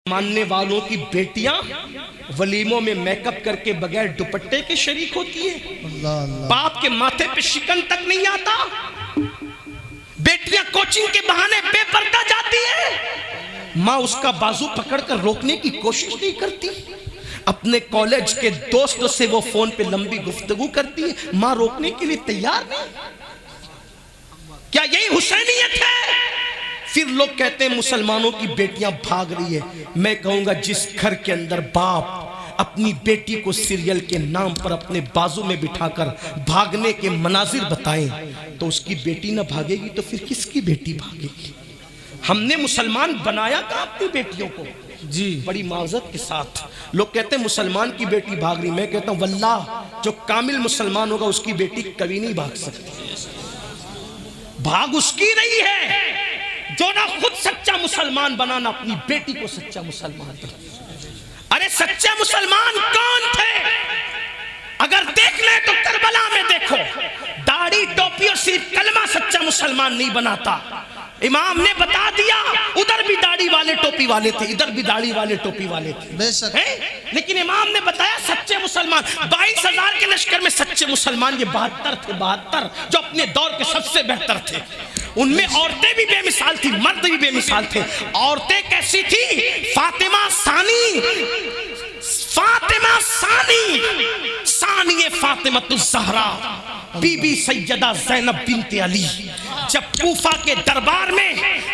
ماننے والوں کی بیٹیاں ولیموں میں میک اپ کر کے بغیر دوپٹے کے شریک ہوتی ہیں، باپ کے ماتھے پہ شکن تک نہیں آتا، بیٹیاں کوچنگ کے بہانے بے پردہ جاتی ہیں، ماں اس کا بازو پکڑ کر روکنے کی کوشش نہیں کرتی، اپنے کالج کے دوست سے وہ فون پہ لمبی گفتگو کرتی ہے، ماں روکنے کے لیے تیار نہیں۔ کیا یہی حسینیت ہے؟ پھر لوگ کہتے ہیں مسلمانوں کی بیٹیاں بھاگ رہی ہے۔ میں کہوں گا جس گھر کے اندر باپ اپنی بیٹی کو سیریل کے نام پر اپنے بازو میں بٹھا کر بھاگنے کے مناظر بتائیں تو اس کی بیٹی نہ بھاگے گی تو پھر کس کی بیٹی بھاگے گی؟ ہم نے مسلمان بنایا تھا اپنی بیٹیوں کو جی بڑی معذرت کے ساتھ۔ لوگ کہتے ہیں مسلمان کی بیٹی بھاگ رہی، میں کہتا ہوں واللہ جو کامل مسلمان ہوگا اس کی بیٹی کبھی نہیں بھاگ سکتی، بھاگ اس کی رہی ہے جو نہ خود سچا مسلمان بنانا اپنی بیٹی کو سچا مسلمان بنا۔ ارے سچے مسلمان کون تھے؟ اگر دیکھ لیں تو کربلا میں دیکھو، داڑھی ٹوپی اور صرف کلمہ سچا مسلمان نہیں بناتا۔ امام نے بتا دیا ادھر بھی داڑھی والے ٹوپی والے تھے، ادھر بھی داڑھی والے ٹوپی والے تھے، لیکن امام نے بتایا سچے مسلمان 22,000 کے لشکر میں سچے مسلمان یہ 72 تھے، 72 جو اپنے دور کے سب سے بہتر تھے۔ ان میں عورتیں بھی بے مثال تھی، مرد بھی بے مثال تھے۔ عورتیں کیسی تھی؟ فاطمہ ثانی، فاطمہ ثانی، ثانی فاطمہ الزہرا، بی بی سیدہ زینب بنت علی۔ جب کوفہ کے دربار میں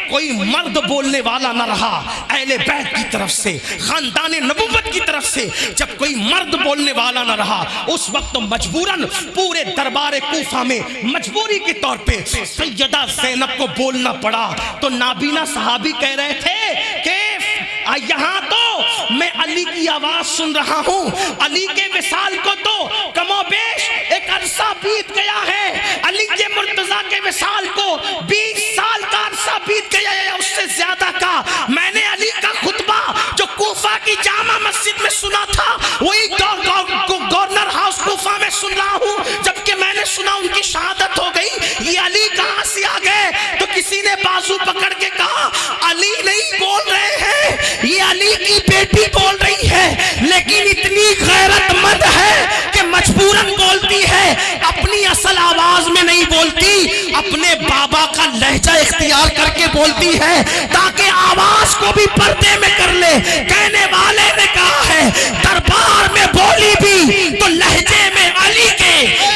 کوئی مرد بولنے والا نہ رہا اہل بیت کی طرف سے، خاندان نبوت کی طرف سے جب کوئی مرد بولنے والا نہ رہا، اس وقت مجبوراً پورے دربار کوفہ میں مجبوری کے طور پہ سیدہ زینب کو بولنا پڑا۔ تو نابینا صحابی کہہ رہے تھے کہ یہاں تو میں علی کی آواز سن رہا ہوں، علی کے وصال کو تو کم و بیش ایک عرصہ بیت گیا ہے، علی کے مرتضیٰ کے وصال کو 20 سال کا عرصہ بیت گیا ہے، اس سے زیادہ کا۔ میں نے علی کا خطبہ جو کوفہ کی جامع مسجد میں سنا تھا وہی گورنر ہاؤس کوفہ میں سن رہا ہوں، جبکہ میں نے سنا ان کی شہادت ہو گئی۔ یہ علی کہاں سے آ گئے؟ تو کسی نے بازو پکڑ کے کہا علی نہیں بول رہے ہیں، یہ علی کی بیٹی بول رہی ہے، لیکن اتنی غیرت مند ہے کہ مجبوراً بولتی ہے، اپنی اصل آواز میں نہیں بولتی، اپنے بابا کا لہجہ اختیار کر کے بولتی ہے تاکہ آواز کو بھی پردے میں کر لے۔ کہنے والے نے کہا ہے دربار میں بولی بھی تو لہجے میں علی کے،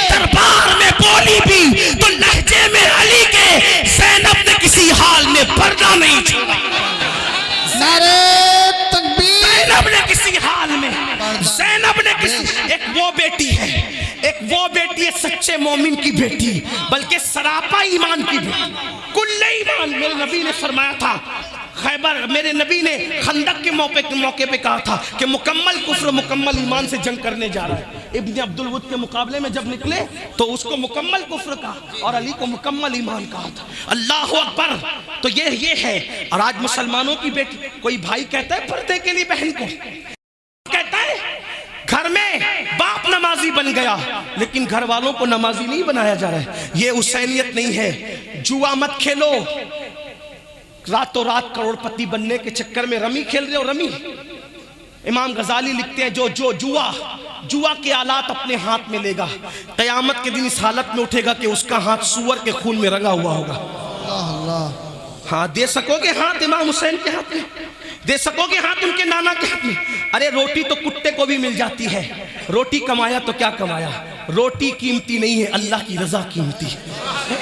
دربار میں بولی بھی تو لہجے میں علی کے۔ زینب نے کسی حال میں پردہ نہیں چھوڑا، زینب نے کسی حال میں، زینب نے کسی، ایک وہ بیٹی ہے، ایک وہ بیٹی ہے سچے مومن کی بیٹی، بلکہ سراپا ایمان کی بیٹی، کل ایمان۔ میرے نبی نے فرمایا تھا خیبر، میرے نبی نے خندق کے موقع پہ کہا تھا کہ مکمل کفر مکمل ایمان سے جنگ کرنے جا رہا ہے۔ ابن عبدالود کے مقابلے میں جب نکلے تو اس کو مکمل کفر کہا اور علی کو مکمل ایمان کہا تھا۔ اللہ اکبر۔ تو یہ ہے۔ اور آج مسلمانوں کی بیٹی، کوئی بھائی کہتا ہے پردے کے لیے بہن کو، کہتا ہے گھر میں باپ نمازی بن گیا لیکن گھر والوں کو نمازی نہیں بنایا جا رہا ہے۔ یہ حسینیت نہیں ہے۔ جوا مت کھیلو، راتوں رات کروڑ پتی بننے کے چکر میں رمی کھیل رہے ہو۔ رمی، امام غزالی لکھتے ہیں جو جوا کے آلات اپنے ہاتھ میں لے گا قیامت کے دن اس حالت میں اٹھے گا کہ اس کا ہاتھ سور کے خون میں رنگا ہوا ہوگا۔ ہاں دے سکو گے ہاتھ امام حسین کے ہاتھ میں، دے سکو گے ہاتھ ان کے نانا کے ہاتھ میں؟ ارے روٹی تو کتے کو بھی مل جاتی ہے، روٹی کمایا تو کیا کمایا؟ روٹی قیمتی نہیں ہے، اللہ کی رضا قیمتی ہے۔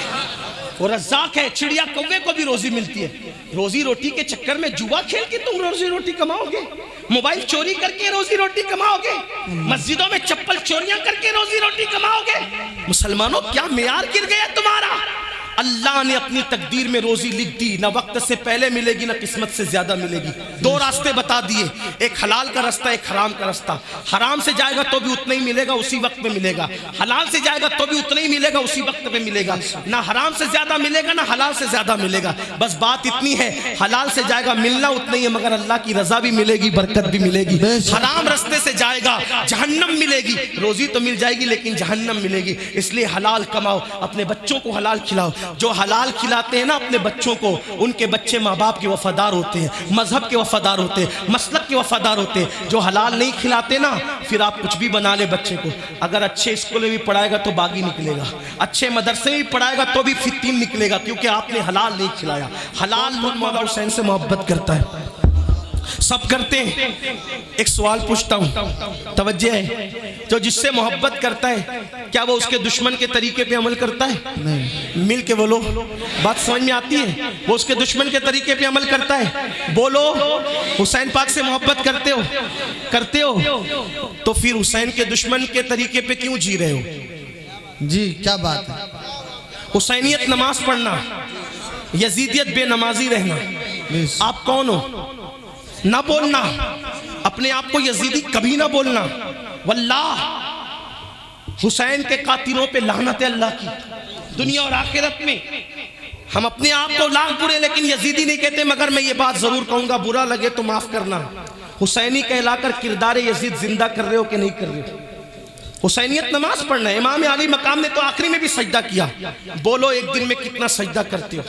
وہ رزاق ہے، چڑیا کوے کو بھی روزی ملتی ہے۔ روزی روٹی کے چکر میں جوا کھیل کے تم روزی روٹی کماؤ گے؟ موبائل چوری کر کے روزی روٹی کماؤ گے؟ مسجدوں میں چپل چوریاں کر کے روزی روٹی کماؤ گے؟ مسلمانوں کیا معیار گر گیا تمہارا؟ اللہ نے اپنی تقدیر میں روزی لکھ دی، نہ وقت سے پہلے ملے گی نہ قسمت سے زیادہ ملے گی۔ دو راستے بتا دیے، ایک حلال کا راستہ، ایک حرام کا راستہ۔ حرام سے جائے گا تو بھی اتنا ہی ملے گا، اسی وقت میں ملے گا۔ حلال سے جائے گا تو بھی اتنا ہی ملے گا، اسی وقت میں ملے گا۔ نہ حرام سے زیادہ ملے گا نہ حلال سے زیادہ ملے گا۔ بس بات اتنی ہے، حلال سے جائے گا ملنا اتنا ہی ہے مگر اللہ کی رضا بھی ملے گی، برکت بھی ملے گی۔ حرام راستے سے جائے گا جہنم ملے گی، روزی تو مل جائے گی لیکن جہنم ملے گی۔ اس لیے حلال کماؤ، اپنے بچوں کو حلال کھلاؤ، جو حلال کھلاتے ہیں نا اپنے بچوں کو، ان کے بچے ماں باپ کے وفادار ہوتے ہیں، مذہب کے وفادار ہوتے ہیں، مسلک کے وفادار ہوتے ہیں۔ جو حلال نہیں کھلاتے نا، پھر آپ کچھ بھی بنا لے بچے کو، اگر اچھے اسکول میں بھی پڑھائے گا تو باغی نکلے گا، اچھے مدرسے میں بھی پڑھائے گا تو بھی فتین نکلے گا، کیونکہ آپ نے حلال نہیں کھلایا۔ حلال مولا حسین سے محبت کرتا ہے، سب کرتے ہیں۔ ایک سوال پوچھتا ہوں، توجہ ہے، جو جس سے محبت کرتا ہے کیا وہ اس کے دشمن کے طریقے پہ عمل کرتا ہے؟ نہیں۔ مل کے بولو، بات سمجھ میں آتی ہے؟ وہ اس کے دشمن کے طریقے پہ عمل کرتا ہے؟ بولو، حسین پاک سے محبت کرتے ہو تو پھر حسین کے دشمن کے طریقے پہ کیوں جی رہے ہو؟ جی کیا بات ہے؟ حسینیت نماز پڑھنا، یزیدیت بے نمازی رہنا۔ آپ کون ہو؟ نہ بولنا، اپنے آپ کو یزیدی کبھی نہ بولنا۔ واللہ حسین کے قاتلوں پہ لعنت اللہ کی، دنیا اور آخرت میں۔ ہم اپنے آپ کو لاکھ برے لیکن یزیدی نہیں کہتے، مگر میں یہ بات ضرور کہوں گا، برا لگے تو معاف کرنا، حسینی کہلا کر کردار یزید زندہ کر رہے ہو کہ نہیں کر رہے ہو؟ حسینیت نماز پڑھنا ہے۔ امام علی مقام نے تو آخری میں بھی سجدہ کیا۔ بولو ایک دن میں کتنا سجدہ کرتے ہو؟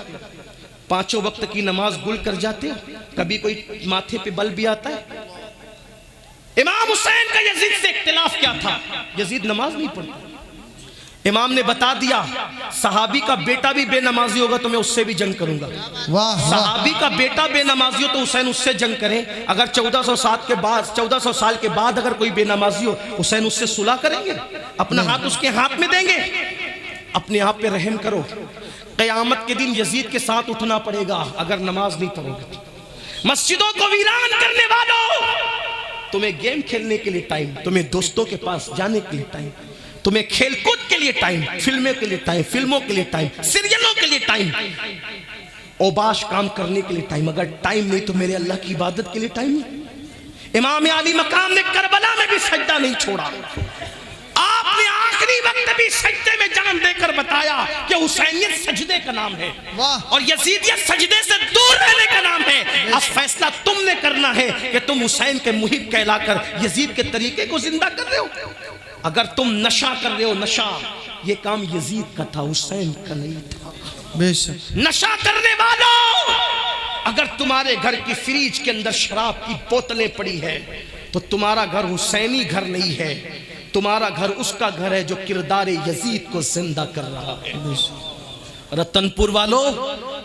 5 وقت کی نماز گل کر جاتے ہو؟ کبھی کوئی ماتھے پہ بل بھی آتا ہے؟ امام حسین کا یزید سے اختلاف کیا تھا؟ یزید نماز نہیں پڑھتا۔ امام نے بتا دیا صحابی کا بیٹا بھی بے نمازی ہوگا تو میں اس سے بھی جنگ کروں گا۔ صحابی کا بیٹا بے نمازی ہو تو حسین اس سے جنگ کریں۔ اگر 1400 سال کے بعد اگر کوئی بے نمازی ہو، حسین اس سے صلح کریں گے، اپنا ہاتھ اس کے ہاتھ میں دیں گے۔ اپنے آپ پہ رحم کرو، قیامت کے دن یزید کے ساتھ اٹھنا پڑے گا اگر نماز نہیں پڑھو گے۔ مسجدوں کو ویران کرنے والوں، تمہیں گیم کھیلنے کے لیے ٹائم، تمہیں دوستوں کے پاس جانے کے لیے ٹائم، تمہیں کھیل کود کے لیے ٹائم، فلموں کے لیے ٹائم، فلموں کے لیے ٹائم، سیریلوں کے لیے ٹائم، اوباش کام کرنے کے لیے ٹائم، اگر ٹائم نہیں تو میرے اللہ کی عبادت کے لیے ٹائم نہیں۔ امام علی مقام نے کربلا میں بھی سجدہ نہیں چھوڑا۔ آپ نے آخری وقت بھی سجدے میں جان دے کر بتایا کہ حسینیت سجدے کا نام ہے اور یزیدیت سجدے سے دور رہنے کا نام ہے۔ اب فیصلہ تم نے کرنا ہے کہ تم حسین کے محب کہلا کر یزید کے طریقے کو زندہ کر رہے ہو۔ اگر تم نشہ کر رہے ہو، نشہ، یہ کام یزید کا تھا، حسین کا نہیں تھا۔ بے شک نشہ کرنے والوں، اگر تمہارے گھر کی فریج کے اندر شراب کی بوتلیں پڑی ہے تو تمہارا گھر حسینی گھر نہیں ہے، تمہارا گھر اس کا گھر ہے جو کردار یزید کو زندہ کر رہا ہے۔ رتن پور والوں،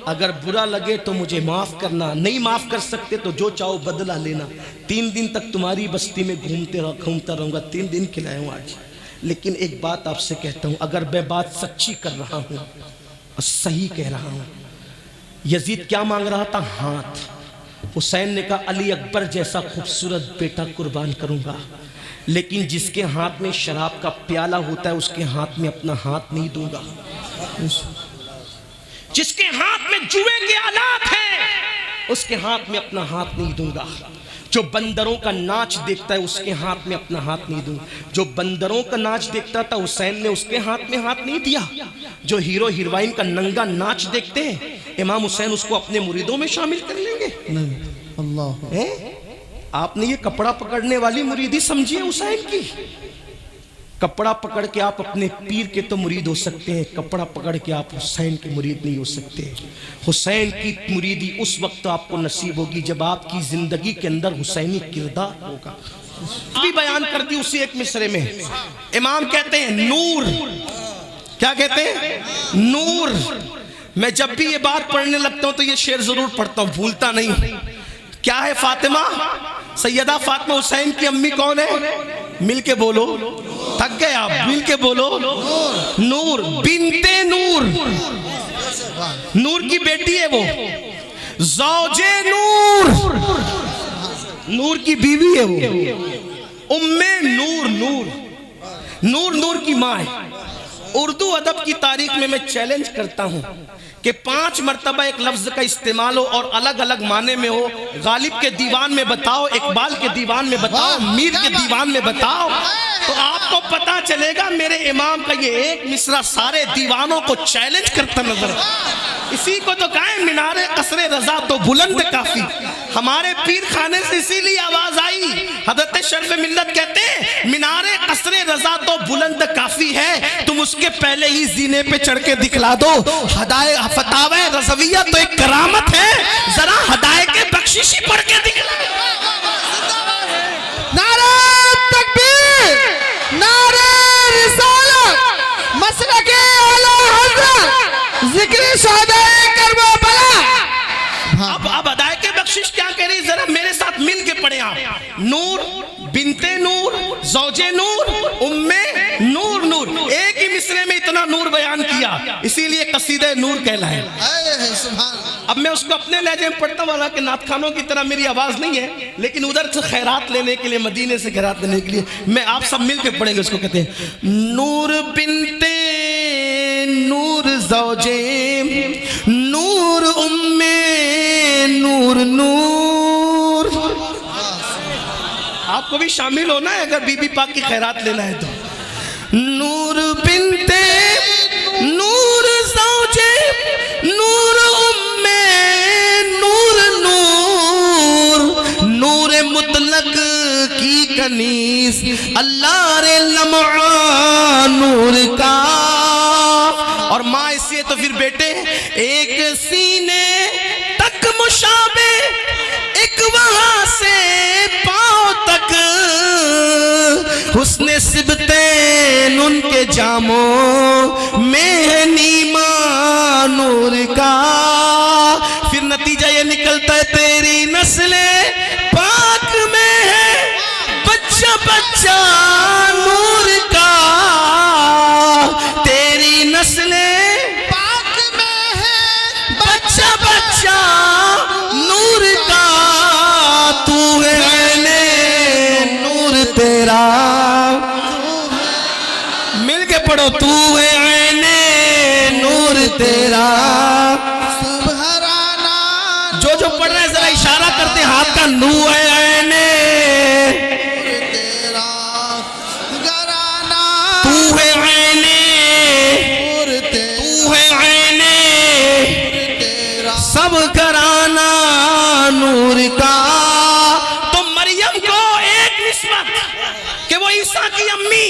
اگر برا لگے تو مجھے معاف کرنا، نہیں معاف کر سکتے تو جو چاہو بدلہ لینا۔ 3 دن تک تمہاری بستی میں گھومتا رہوں گا، 3 دن کھلایا ہوں آج۔ لیکن ایک بات آپ سے کہتا ہوں، اگر میں بات سچی کر رہا ہوں اور صحیح کہہ رہا ہوں، یزید کیا مانگ رہا تھا؟ ہاتھ۔ حسین نے کہا علی اکبر جیسا خوبصورت بیٹا قربان کروں گا، لیکن جس کے ہاتھ میں شراب کا پیالہ ہوتا ہے اس کے ہاتھ میں اپنا ہاتھ نہیں دوں گا۔ جس کے ہاتھ میں جوئے کے آلات ہیں اس کے ہاتھ میں اپنا ہاتھ نہیں دوں گا۔ جو بندروں کا ناچ دیکھتا ہے اس کے ہاتھ میں اپنا ہاتھ نہیں دوں گا۔ جو بندروں کا ناچ دیکھتا تھا حسین نے اس کے ہاتھ میں ہاتھ نہیں دیا۔ جو ہیرو ہیروئن کا ننگا ناچ دیکھتے ہیں امام حسین اس کو اپنے مریدوں میں شامل کر لیں گے؟ اللہ، آپ نے یہ کپڑا پکڑنے والی مریدی سمجھی ہے حسین کی؟ کپڑا پکڑ کے آپ اپنے پیر کے تو مرید ہو سکتے ہیں، کپڑا پکڑ کے آپ حسین کے مرید نہیں ہو سکتے۔ حسین کی مریدی اس وقت آپ کو نصیب ہوگی جب آپ کی زندگی کے اندر حسینی کردار ہوگا۔ بھی بیان کر دی اسی ایک مصرے میں۔ امام کہتے ہیں نور، کیا کہتے ہیں؟ نور۔ میں جب بھی یہ بات پڑھنے لگتا ہوں تو یہ شعر ضرور پڑھتا ہوں، بھولتا نہیں۔ کیا ہے فاطمہ؟ سیدہ فاطمہ حسین کی امی کون ہے؟ مل کے بولو، تھک گئے آپ، مل کے بولو، نور بنت نور، نور کی بیٹی ہے وہ، زوج نور، نور کی بیوی ہے وہ، ام نور، نور نور کی ماں ہے۔ اردو ادب کی تاریخ میں چیلنج کرتا ہوں کہ 5 مرتبہ ایک لفظ کا استعمال ہو اور الگ الگ معنی میں ہو۔ غالب کے دیوان میں بتاؤ، اقبال کے دیوان میں بتاؤ، میر کے دیوان میں بتاؤ، تو آپ کو پتا چلے گا میرے امام کا یہ ایک مصرع سارے دیوانوں کو چیلنج کرتا نظر۔ اسی کو تو کہیں مینار قصر رضا تو بلند کافی۔ ہمارے پیر خانے سے اسی لیے آواز آئی، حضرت شرف ملت کہتے ہیں مینار قصر قصر رضا تو بلند کافی ہے، تم اس کے پہلے ہی زینے پہ چڑھ کے دکھلا دو۔ فتاوی رضویہ تو ایک کرامت ہے، ذرا ہدایت کے بخششی پڑھ کے دکھلا دو۔ نعرہ تکبیر، نعرہ رسالت، مسلک اعلی حضرت، ذکر شہدائے کربلا۔ اب ادائے کے بخشش کیا کہہ رہی، ذرا میرے ساتھ مل کے پڑھیں آپ۔ نور بنت نور، زوج نور، ام نور نور، ایک ہی مصرے میں اتنا نور بیان کیا، اسی لیے قصیدہ نور کہلائے۔ اب میں اس کو اپنے لہجے میں پڑھتا ہوں، کہ نعت خانوں کی طرح میری آواز نہیں ہے، لیکن ادھر سے خیرات لینے کے لیے، مدینے سے خیرات لینے کے لیے میں آپ سب مل کے پڑھیں گے۔ اس کو کہتے ہیں نور بنت نور، زوج نور، ام نور نور۔ آپ کو بھی شامل ہونا ہے اگر بی بی پاک کی خیرات لینا ہے تو۔ نور بنت نور، زوج نور، ام نور نور، نور مطلق کی کنیز، اللہ رے لمعہ نور کا۔ اور ماں اس سے تو پھر بیٹے ایک سینے تک مشابہ، ایک وہاں سے پاؤں تک، حسن سبتین ان کے جاموں میں ہے نیما نور کا۔ پھر نتیجہ یہ نکلتا ہے تیری نسل پاک میں ہے بچہ بچہ نور کا، تیری نسل پاک میں ہے بچہ بچہ نور کا، تو ہے عین نور تیرا، مل کے پڑھو، تو ہے عین نور تیرا۔ جو پڑھ رہے ہیں ذرا اشارہ کرتے ہاتھ کا، نو ہے عین تیرا، تو ہے عین، تو ہے عین سب گھرانہ نور کا۔ تو مریم کو ایک نسبت کہ وہ عیسیٰ کی امی،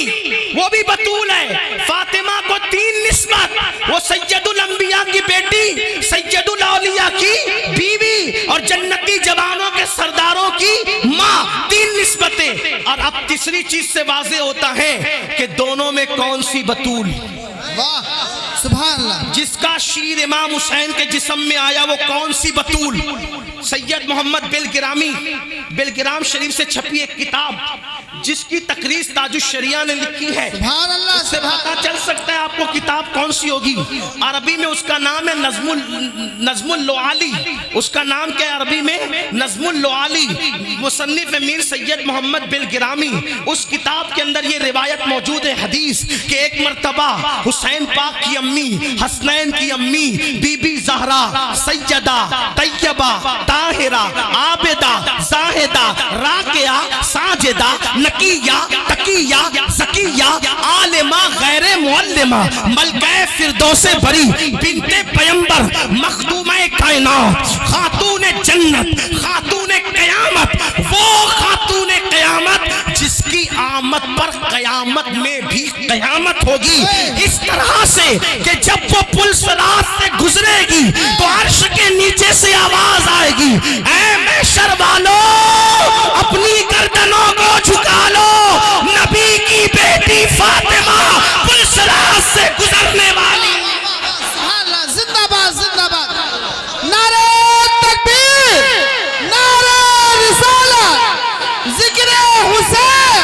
وہ بھی بطول ہے۔ فاطمہ کو 3 نسبت، وہ سید الانبیاء کی بیٹی، سید الاولیاء کی بیوی، اور جنتی جوانوں کے سرداروں کی ماں، 3 نسبتیں۔ اور اب تیسری چیز سے واضح ہوتا ہے کہ دونوں میں کون سی بطول۔ واہ سبحان اللہ۔ جس کا شیر امام حسین کے جسم میں آیا وہ کون سی بطول؟ سید محمد بلگرام شریف سے چھپی ایک کتاب جس کی تقریض تاج الشریعہ نے لکھی ہے، سبحان اللہ، اس سے پتا چل سکتا ہے آپ کو کتاب کون سی ہوگی۔ عربی میں اس کا نام ہے نظم اللعالی، اس کا نام کیا ہے عربی میں؟ نظم اللعالی، مصنف میر سید محمد بلگرامی۔ اس کتاب کے اندر یہ روایت موجود ہے حدیث کہ ایک مرتبہ حسین پاک کی امی، حسنین کی امی، بی بی زہرا، سیدہ طیبہ طاہرہ عابدہ زاہدہ راکعہ ساجدہ نقیہ تقیہ زکیہ عالمہ غیر معلمہ ملکہ فردوس بری بنت پیمبر مخدومہ کائنات خاتون جنت خاتون قیامت، وہ خاتون قیامت جس کی آمد پر قیامت میں بھی قیامت ہوگی، اس طرح سے کہ جب وہ پل صراط سے گزرے گی تو عرش کے نیچے سے آواز آئے گی، اے محشر والو اپنی گردنوں کو جھکا لو، نبی کی بیٹی فاطمہ پل صراط سے گزرنے والی۔ زندہ باد زندہ باد، نعرہ تکبیر، نعرہ رسالت، ذکر حسین،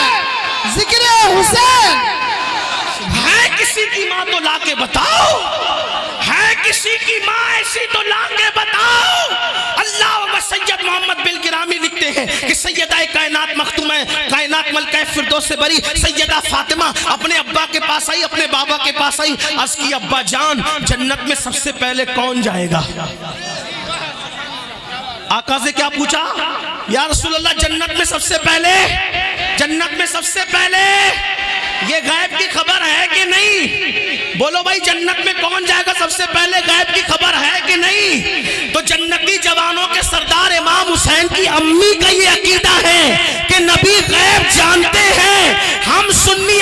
ذکر حسین۔ ہے کسی کی ماں تو لا کے بتاؤ، ہے کسی کی ماں ایسی تو لا کے بتاؤ۔ اللہ و سید محمد بلگرامی لکھتے ہیں کہ سیدہ کائنات مختومہ کائنات ملکہ فردوس بری سیدہ فاطمہ اپنے ابا کے پاس آئی، اپنے بابا کے پاس آئی، عرض کی ابا جان جنت میں سب سے پہلے کون جائے گا؟ آقا سے کیا پوچھا؟ یا رسول اللہ جنت میں سب سے پہلے، جنت میں سب سے پہلے یہ غیب کی خبر ہے کہ نہیں؟ بولو بھائی جنت میں کون جائے گا سب سے پہلے، غیب کی خبر ہے کہ نہیں؟ تو جنتی جوانوں کے سردار امام حسین کی امی کا یہ عقیدہ ہے کہ نبی غیب جانتے ہیں، ہم سنی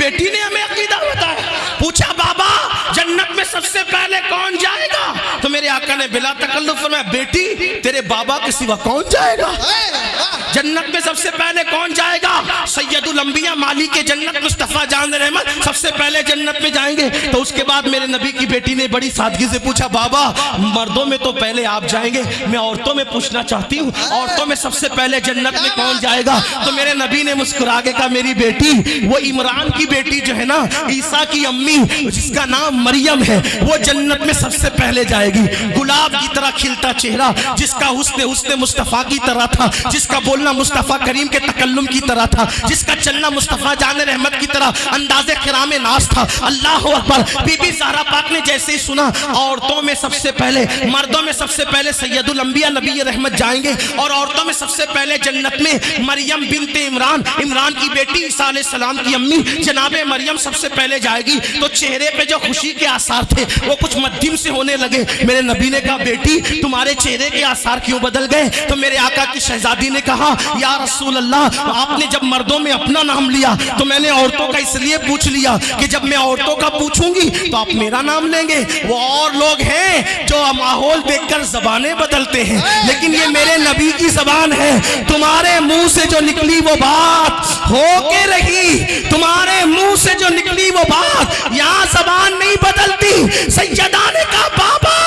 بیٹی نے ہمیں عقیدہ بتایا. پوچھا بابا جنت میں سب سے پہلے کون جائے گا؟ تو میرے آقا نے بلا تکلف فرمایا بیٹی تیرے بابا کے سوا کون جائے گا؟ جنت میں سب سے پہلے کون جائے گا؟ سید الانبیاء مالک جنت مصطفیٰ جان رحمت سب سے پہلے جنت میں جائیں گے. تو اس کے بعد میرے نبی کی بیٹی نے بڑی سادگی سے پوچھا بابا مردوں میں تو پہلے آپ جائیں گے, میں عورتوں میں پوچھنا چاہتی ہوں عورتوں میں سب سے پہلے جنت میں کون جائے گا؟ تو میرے نبی نے مسکرا کے کہا میری بیٹی وہ عمران کی بیٹی جو ہے نا عیسیٰ کی امی جس کا نام مریم ہے وہ جنت میں سب سے پہلے جائے گی. گلاب کی طرح کھلتا چہرہ جس کا حسن مصطفیٰ کی طرح تھا, جس کا بولنا مصطفیٰ کریم کے تکلم کی طرح تھا, جس کا چلنا مصطفیٰ جان رحمت کی طرح انداز کرام ناز تھا. اللہ اکبر. بی بی زہرا پاک نے جیسے ہی سنا عورتوں میں سب سے پہلے مردوں میں سب سے پہلے سید الانبیاء نبی رحمت جائیں گے اور عورتوں میں سب سے پہلے جنت میں مریم بنت عمران کی بیٹی عیسیٰ علیہ السلام کی امی جناب مریم سب سے پہلے جائے گی. تو چہرے پہ جو خوشی کے آثار تھے وہ کچھ مدھم سے ہونے لگے. میرے نبی نے کہا بیٹی تمہارے چہرے کے آثار کیوں بدل گئے؟ تو میرے آقا کی شہزادی نے کہا یا رسول اللہ آپ نے جب مردوں میں اپنا نام لیا تو میں نے عورتوں کا اس لیے پوچھ لیا کہ جب میں عورتوں کا پوچھوں گی تو آپ میرا نام لیں گے. وہ اور لوگ ہیں جو ماحول دیکھ کر زبانیں بدلتے ہیں لیکن یہ میرے نبی کی زبان ہے. تمہارے منہ سے جو نکلی وہ بات ہو کے رہی, تمہارے منہ سے جو نکلی وہ بات یہاں زبان نہیں بدلتی. سیدہ نے کہا بابا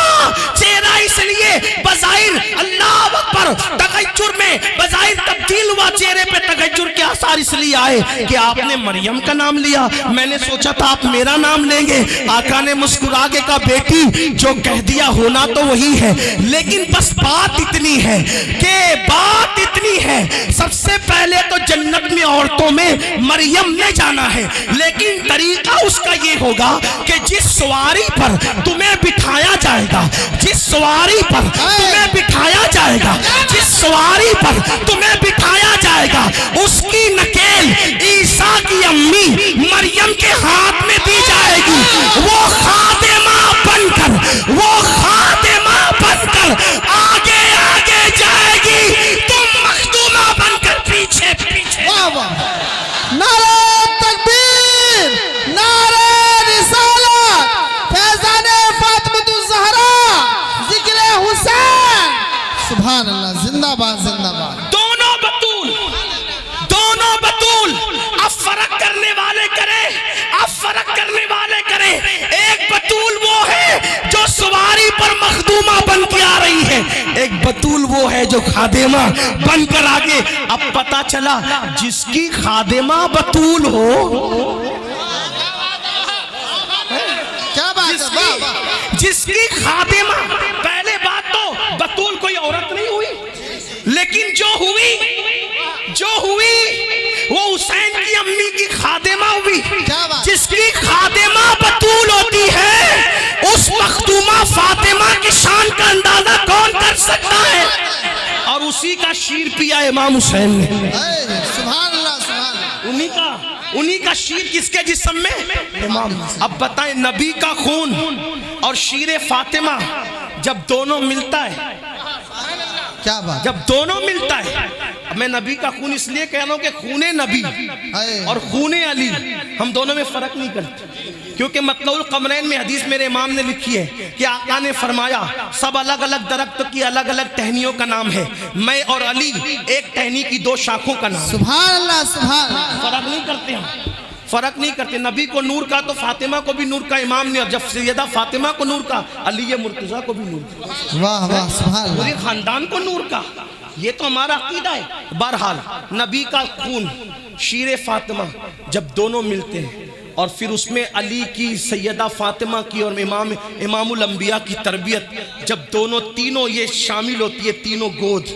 چہرہ اس لیے بظاہر اللہ اکبر تغیر میں بظاہر تبدیل ہوا, چہرے پہ تغیر کے آثار اس لیے آئے کہ آپ نے مریم کا نام لیا, میں نے سوچا تھا آپ میرا نام لیں گے. آقا نے مسکرا کے کہا بیٹی جو کہہ دیا ہونا تو وہی ہے لیکن بس بات اتنی ہے سب سے پہلے تو جنت میں عورتوں میں مریم نے جانا ہے لیکن طریقہ اس کا یہ ہوگا کہ جس سواری پر تمہیں بٹھایا جائے گا جس سواری پر تمہیں بٹھایا جائے گا اس کی نکیل عیسیٰ کی امی مریم کے ہاتھ میں دی جائے گی. وہ خادمہ بن کر آگے جائے گی, تم مخدومہ بن کر پیچھے. نعرہ تکبیر, نعرہ رسالت, فیضان فاطمۃ الزہرا, ذکر حسین. سبحان اللہ, زندہ باد زندہ باد. دونوں بطول اب فرق کرنے والے کریں. ایک بطول وہ ہے جو سواری پر مخدومہ بن کے آ رہی ہے, ایک بطول وہ ہے جو خادمہ بن کر آگے. اب پتا چلا جس کی خادمہ بطول ہو, کیا بات ہے, جس کی خادمہ, پہلے بات تو بطول کوئی عورت نہیں ہوئی لیکن جو ہوئی وہ حسین کی امی کی خادمہ ہوئی. جس کی خادمہ بطول ہوتی ہے اس مخدومہ فاطمہ کی شان کا اندازہ کون کر سکتا ہے؟ اور اسی کا شیر پیا امام حسین نے. سبحان اللہ, سبحان اللہ. انہی کا شیر کس کے جسم میں؟ امام. اب بتائیں نبی کا خون اور شیر فاطمہ جب دونوں ملتا ہے, کیا بات, جب دونوں ملتا ہے, میں نبی کا خون اس لیے کہہ رہا ہوں کہ خون نبی اور خون علی ہم دونوں میں فرق نہیں کرتے, کیونکہ مطلع القمرین میں حدیث میرے امام نے لکھی ہے کہ آقا نے فرمایا سب الگ الگ درخت کی الگ الگ ٹہنیوں کا نام ہے, میں اور علی ایک ٹہنی کی دو شاخوں کا نام. سبحان اللہ, سبحان اللہ. فرق نہیں کرتے ہم, فرق نہیں کرتے. نبی کو نور کا تو فاطمہ کو بھی نور کا امام نے, اور جب سیدہ فاطمہ کو نور کا علی مرتضیٰ کو بھی نور کا, واہ واہ, سبحان اللہ. پورے خاندان کو نور کا. یہ تو ہمارا عقیدہ ہے. بہرحال نبی کا خون شیر فاطمہ جب دونوں ملتے ہیں اور پھر اس میں علی کی سیدہ فاطمہ کی اور امام الانبیاء کی تربیت جب دونوں تینوں یہ شامل ہوتی ہے, تینوں گود,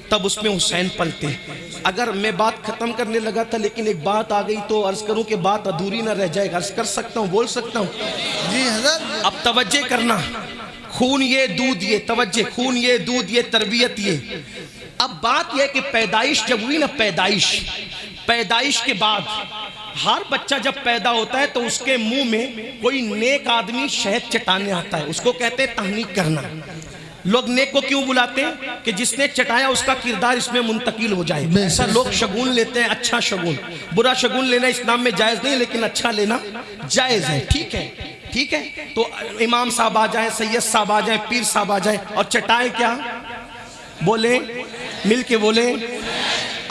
تب اس میں حسین پلتے ہیں. اگر میں بات ختم کرنے لگا تھا لیکن ایک بات آ گئی تو عرض کروں کہ بات ادھوری نہ رہ جائے گا. عرض کر سکتا ہوں, بول سکتا ہوں؟ جی حضرت. اب توجہ کرنا, خون یہ, دودھ یہ, توجہ, خون یہ, دودھ یہ, تربیت یہ. اب بات یہ کہ پیدائش جب ہوئی نا, پیدائش کے بعد ہر بچہ جب پیدا ہوتا ہے تو اس کے منہ میں کوئی نیک آدمی شہد چٹانے آتا ہے, اس کو کہتے ہیں تہنیک کرنا. لوگ نیک کو کیوں بلاتے ہیں؟ کہ جس نے چٹایا اس کا کردار اس میں منتقل ہو جائے. ایسا لوگ شگون لیتے ہیں, اچھا شگون. برا شگون لینا اسلام میں جائز نہیں, لیکن اچھا لینا جائز ہے. ٹھیک ہے, ٹھیک ہے. تو امام صاحب آ جائیں, سید صاحب آ جائیں, پیر صاحب آ جائیں, اور چٹائیں کیا بولیں, مل کے بولیں.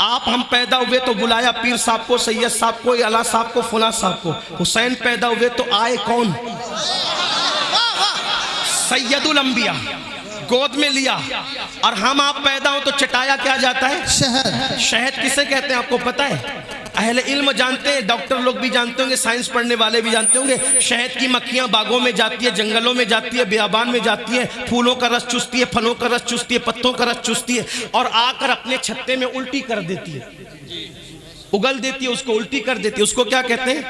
آپ ہم پیدا ہوئے تو بلایا پیر صاحب کو, سید صاحب کو, اعلیٰ صاحب کو, فلاں صاحب کو. حسین پیدا ہوئے تو آئے کون؟ سید الانبیاء, گود میں لیا. اور ہم آپ پیدا ہوں تو چٹایا کیا جاتا ہے؟ شہد. شہد کسے کہتے ہیں آپ کو پتہ ہے؟ اہل علم جانتے ہیں, ڈاکٹر لوگ بھی جانتے ہوں گے, سائنس پڑھنے والے بھی جانتے ہوں گے. شہد کی مکھیاں باغوں میں جاتی ہے, جنگلوں میں جاتی ہے, بیابان میں جاتی ہے, پھولوں کا رس چوستی ہے, پھلوں کا رس چوستی ہے, پتوں کا رس چوستی ہے, اور آ کر اپنے چھتے میں الٹی کر دیتی ہے, اگل دیتی ہے, اس کو الٹی کر دیتی ہے. اس کو کیا کہتے ہیں؟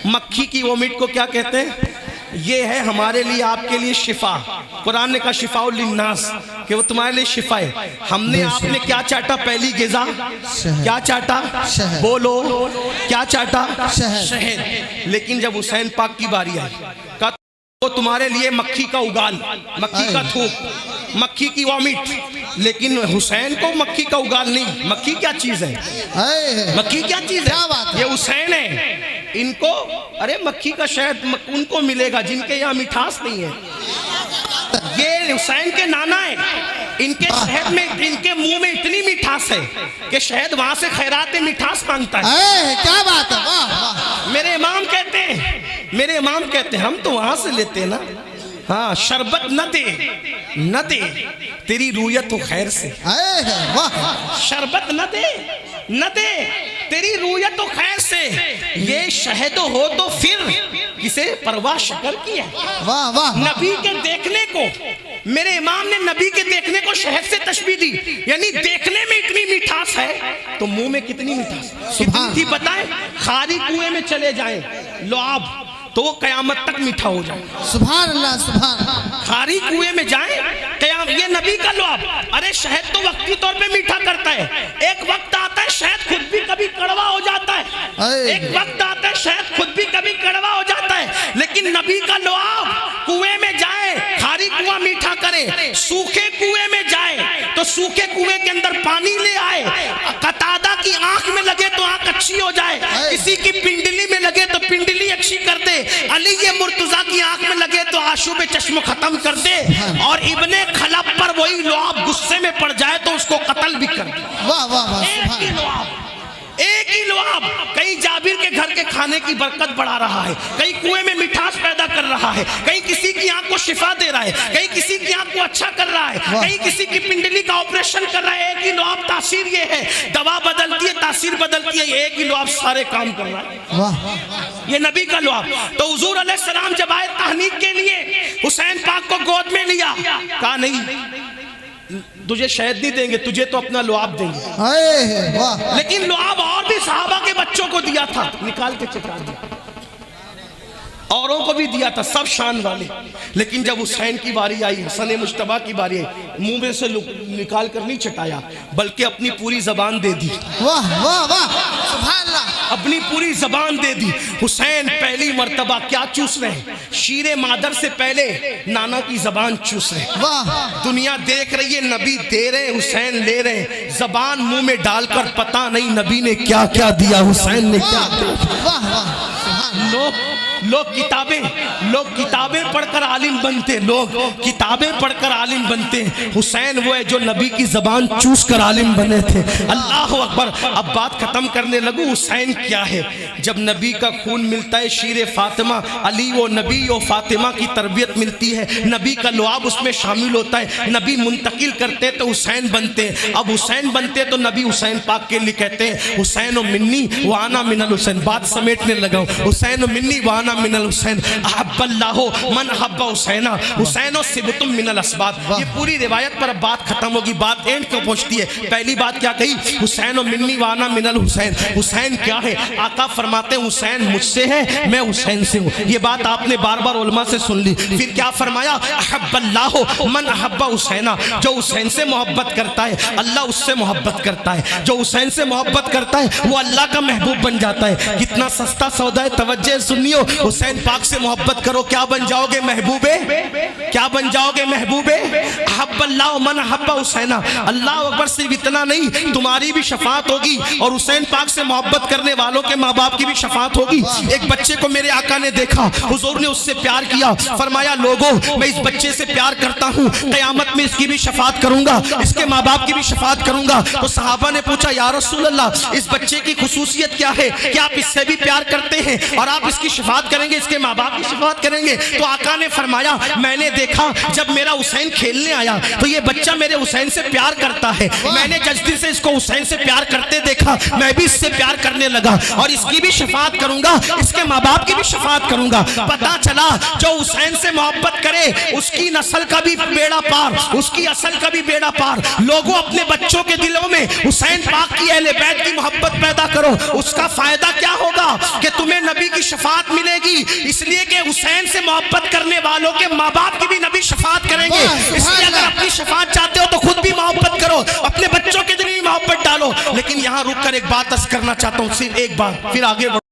مکھی کی وومٹ کو کیا کہتے ہیں؟ یہ ہے ہمارے لیے, آپ کے لیے شفا. قرآن نے کہا شفاء للناس, کہ وہ تمہارے لیے شفا ہے. ہم نے, آپ نے کیا چاٹا؟ پہلی غذا کیا چاٹا؟ شہد. بولو کیا چاٹا؟ شہد. شہد. لیکن جب حسین پاک کی باری آئی, کہا وہ تمہارے لیے مکھی کا اگال, مکھی کا تھوک, مکھی کی وامٹ. لیکن حسین کو مکھی کا اگال نہیں. مکھی کیا چیز ہے؟ مکھی کیا چیز ہے؟ یہ حسین ہے. ان کو ارے مکھی کا شہد ان کو ملے گا جن کے یہاں مٹھاس نہیں ہے. یہ حسین کے نانا ہے, ان کے شہد میں, ان کے منہ میں اتنی مٹھاس ہے کہ شہد وہاں سے خیرات مٹھاس مانگتا ہے. کیا بات ہے, واہ واہ. میرے امام کہتے ہیں, میرے امام کہتے ہیں, ہم تو وہاں سے لیتے ہیں نا. ہاں, شربت نہ دے, نہ دے تیری رویت و خیر سے. شربت نہ دے, نہ دے تیری رویت و خیر سے. یہ شہد ہو تو پھر کسے پرواہ شکر کی ہے. واہ واہ. نبی کے دیکھنے کو, میرے امام نے نبی کے دیکھنے کو شہد سے تشبیہ دی. یعنی دیکھنے میں اتنی مٹھاس ہے تو منہ میں کتنی مٹھاس کتنی تھی بتائیں. خاری کنویں میں چلے جائیں لعاب تو وہ قیامت تک میٹھا ہو جائے. سبحان اللہ, سبحان اللہ. خاری کنویں میں جائیں, یہ نبی کا لعاب. ارے شہد تو وقتی طور پہ میٹھا کرتا ہے, ایک وقت آتا ہے شہد خود بھی کبھی کڑوا ہو جاتا ہے, ایک وقت آتا ہے شہد خود بھی کبھی کڑوا ہو جاتا ہے. لیکن نبی کا لعاب, کنویں میں جائے خاری کنواں میٹھا کرے, سوکھے کنویں میں جائے تو سوکھے کنویں کے اندر پانی لے آئے, قتادہ کی آنکھ میں لگے تو آنکھ اچھی ہو جائے, کسی کی پنڈلی میں لگے تو پنڈلی اچھی کر دے, علی مرتضیٰ کی آنکھ میں لگے تو آشوب چشم ختم کر دے, اور ابن خلب پر وہی لعاب غصے میں پڑ جائے تو اس کو قتل بھی کر دے. واہ واہ واہ. ایک ہی لعاب, ایک ہی لعاب کہیں جابر کے گھر کے کھانے کی برکت بڑھا رہا ہے, کہیں کنویں میں مٹھاس پیدا کر رہا ہے, کہیں کسی کی آنکھ کو شفا دے رہا ہے, کہیں کسی کی آنکھ کو اچھا کر رہا ہے, کہیں کسی کی پنڈلی کا آپریشن کر رہا ہے. ایک ہی لعاب, تاثیر یہ ہے, دوا بدلتی ہے, تاثیر بدلتی ہے, ایک ہی لعاب سارے کام کر رہا ہے. واہ. یہ نبی کا لعاب. تو حضور علیہ السلام جب آئے تحنیک کے لیے, حسین پاک کو گود میں لیا, کہا نہیں تجھے شہد نہیں دیں گے, تجھے تو اپنا لعاب دیں گے. لیکن لعاب اور بھی صحابہ کے بچوں کو دیا تھا, نکال کے چٹا دیا, اوروں کو بھی دیا تھا, سب شان والے. لیکن جب حسین کی باری آئی, حسن مجتبیٰ کی باری آئی, منہ میں سے نکال کر نہیں چٹایا بلکہ اپنی پوری زبان دے دی. واہ واہ واہ. سبحان اللہ. اپنی پوری زبان دے دی. حسین پہلی مرتبہ کیا چوس رہے ہیں؟ شیر مادر سے پہلے نانا کی زبان چوس رہے ہیں. واہ. دنیا دیکھ رہی ہے, نبی دے رہے ہیں, حسین لے رہے ہیں, زبان منہ میں ڈال کر پتہ نہیں نبی نے کیا کیا دیا, حسین نے کیا دیا. واہ واہ. لوگ کتابیں پڑھ کر عالم بنتے, لوگ کتابیں پڑھ کر عالم بنتے. حسین وہ ہے جو نبی کی زبان چوس کر عالم بنے تھے. اللہ اکبر. اب بات ختم کرنے لگو, حسین کیا ہے؟ جب نبی کا خون ملتا ہے, شیر فاطمہ, علی و نبی و فاطمہ کی تربیت ملتی ہے, نبی کا لعاب اس میں شامل ہوتا ہے, نبی منتقل کرتے تو حسین بنتے. اب حسین بنتے تو نبی حسین پاک کے لیے کہتے ہیں حسین و منی وانا من الحسین. بات سمیٹنے لگا ہوں, حسین و منی وانا من الحسین, احب اللہ من احب حسین, حسین و سبت من الاسباط. یہ پوری روایت پر اب بات ختم ہوگی, بات اینڈ کو پہنچتی ہے. پہلی بات کیا کہی؟ حسین و منی وانا من الحسین. حسین کیا ہے؟ آقا فرماتے ہیں حسین مجھ سے ہے, میں حسین سے ہوں. یہ بات آپ نے بار بار علماء سے سن لی. پھر کیا فرمایا؟ احب اللہ من احب حسین. جو حسین سے محبت کرتا ہے اللہ اس سے محبت کرتا ہے, جو حسین سے محبت کرتا ہے وہ اللہ کا محبوب بن جاتا ہے. کتنا سستا سودا ہے, توجہ سنیو. حسین پاک سے محبت کرو, کیا بن جاؤ گے محبوبے, کیا بن جاؤ گے محبوبے. احب اللہ من احب حسینا. اللہ اکبر. صرف اتنا نہیں, تمہاری بھی شفاعت ہوگی اور حسین پاک سے محبت کرنے والوں کے ماں باپ کی بھی شفاعت ہوگی. ایک بچے کو میرے آقا نے دیکھا, حضور نے اس سے پیار کیا, فرمایا لوگوں میں اس بچے سے پیار کرتا ہوں, قیامت میں اس کی بھی شفاعت کروں گا, اس کے ماں باپ کی بھی شفاعت کروں گا. تو صحابہ نے پوچھا یا رسول اللہ اس بچے کی خصوصیت کیا ہے, کہ آپ اس سے بھی پیار کرتے ہیں اور آپ اس کی شفاعت کریں گے, اس کے ماں باپ کی شفاعت کریں گے. تو آقا نے فرمایا میں نے دیکھا جب میرا حسین کھیلنے آیا تو یہ بچہ میرے حسین سے پیار کرتا ہے, میں نے جس دن سے اس کو حسین سے پیار کرتے دیکھا میں بھی اس سے پیار کرنے لگا, اور اس کی بھی شفاعت کروں گا, اس کے ماں باپ کی بھی شفاعت کروں گا. پتا چلا جو حسین سے محبت کرے اس کی نسل کا بھی بیڑا پار, اس کی اصل کا بھی بیڑا پار. لوگوں اپنے بچوں کے دلوں میں حسین پاک کی اہل بیت کی محبت پیدا کرو, اس کا فائدہ کیا ہوگا کہ تمہیں نبی کی شفاعت ملے گی, اس لیے کہ حسین سے محبت کرنے والوں کے ماں باپ کی بھی نبی شفاعت کریں گے. اس لیے اگر اپنی شفاعت چاہتے ہو تو خود بھی محبت کرو, اپنے بچوں کے دل میں محبت ڈالو. لیکن یہاں رک کر ایک بات عرض کرنا چاہتا ہوں, صرف ایک بات, پھر آگے